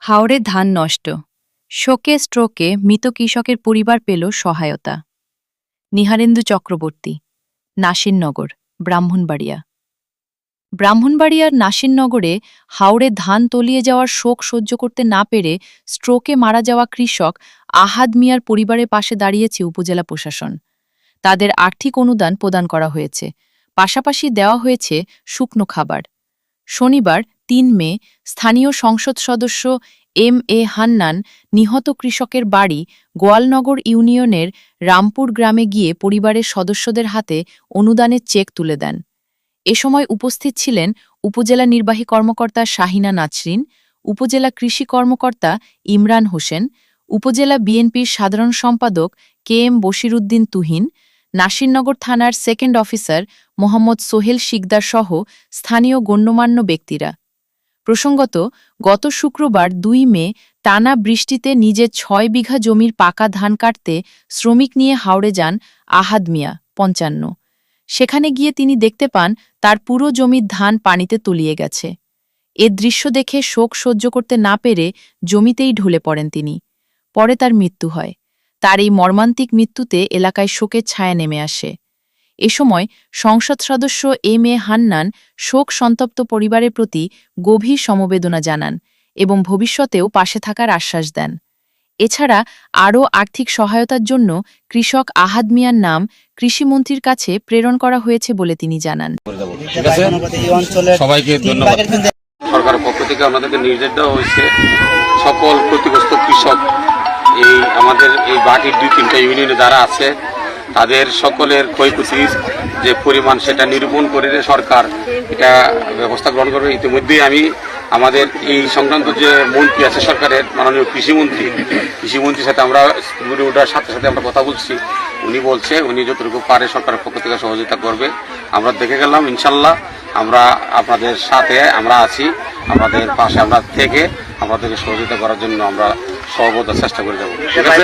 হাওরে ধান নষ্ট, শোকে স্ট্রোকে মৃত কৃষকের পরিবার পেল সহায়তা। নিহারেন্দু চক্রবর্তী, নাসিরনগর, ব্রাহ্মণবাড়িয়া। ব্রাহ্মণবাড়িয়ার নাসিরনগরে হাওরে ধান তলিয়ে যাওয়ার শোক সহ্য করতে না পেরে স্ট্রোকে মারা যাওয়া কৃষক আহাদ মিয়ার পরিবারের পাশে দাঁড়িয়েছে উপজেলা প্রশাসন। তাদের আর্থিক অনুদান প্রদান করা হয়েছে, পাশাপাশি দেওয়া হয়েছে শুকনো খাবার। শনিবার ৩ মে স্থানীয় সংসদ সদস্য এম.এ. হান্নান নিহত কৃষকের বাড়ি গোয়ালনগর ইউনিয়নের রামপুর গ্রামে গিয়ে পরিবারের সদস্যদের হাতে অনুদানের চেক তুলে দেন। এ সময় উপস্থিত ছিলেন উপজেলা নির্বাহী কর্মকর্তা শাহিনা নাছরিন, উপজেলা কৃষি কর্মকর্তা ইমরান হোসেন, উপজেলা বিএনপির সাধারণ সম্পাদক কে.এম. বশিরউদ্দিন তুহিন, নাসিরনগর থানার সেকেন্ড অফিসার মোহাম্মদ সোহেল শিকদার সহ স্থানীয় গণ্যমান্য ব্যক্তিরা। প্রসঙ্গত, গত শুক্রবার ২ মে টানা বৃষ্টিতে নিজের ৬ বিঘা জমির পাকা ধান কাটতে শ্রমিক নিয়ে হাওড়ে যান আহাদ মিয়া, ৫৫। সেখানে গিয়ে তিনি দেখতে পান তার পুরো জমির ধান পানিতে তলিয়ে গেছে। এ দৃশ্য দেখে শোক সহ্য করতে না পেরে জমিতেই ঢলে পড়েন তিনি। পরে তার মৃত্যু হয়। তার এই মর্মান্তিক মৃত্যুতে এলাকায় শোকের ছায়া নেমে আসে। এ সময় সংসদ সদস্য এম.এ. হান্নান শোক সন্তপ্ত পরিবারের প্রতি গভীর সমবেদনা জানান এবং ভবিষ্যতেও পাশে থাকার আশ্বাস দেন। এছাড়া আরও আর্থিক সহায়তার জন্য কৃষক আহাদ মিয়ার নাম কৃষিমন্ত্রীর কাছে প্রেরণ করা হয়েছে বলে তিনি জানান। সবাইকে ধন্যবাদ। সরকারের পক্ষ থেকে আমাদেরকে নির্দেশ দেওয়া হয়েছে সকল ক্ষতিগ্রস্ত কৃষক আমাদের এই বাকি ২-৩টা ইউনিয়নে যারা আছে তাদের সকলের ক্ষয়ক্ষতির যে পরিমাণ সেটা নিরূপণ করে সরকার এটা ব্যবস্থা গ্রহণ করবে। ইতিমধ্যেই আমি আমাদের এই সংক্রান্ত যে মন্ত্রী আছে সরকারের মাননীয় কৃষিমন্ত্রীর সাথে আমরা ঘুরে ওঠার সাথে সাথে আমরা কথা বলছি। উনি বলছে উনি যতটুকু পারে সরকারের পক্ষ থেকে সহযোগিতা করবে। আমরা দেখে গেলাম, ইনশাল্লাহ আমরা আপনাদের সাথে আমরা আছি, আমাদের পাশে আমরা থেকে আমাদেরকে সহযোগিতা করার জন্য আমরা সর্বদা চেষ্টা করে যাব। ঠিক আছে।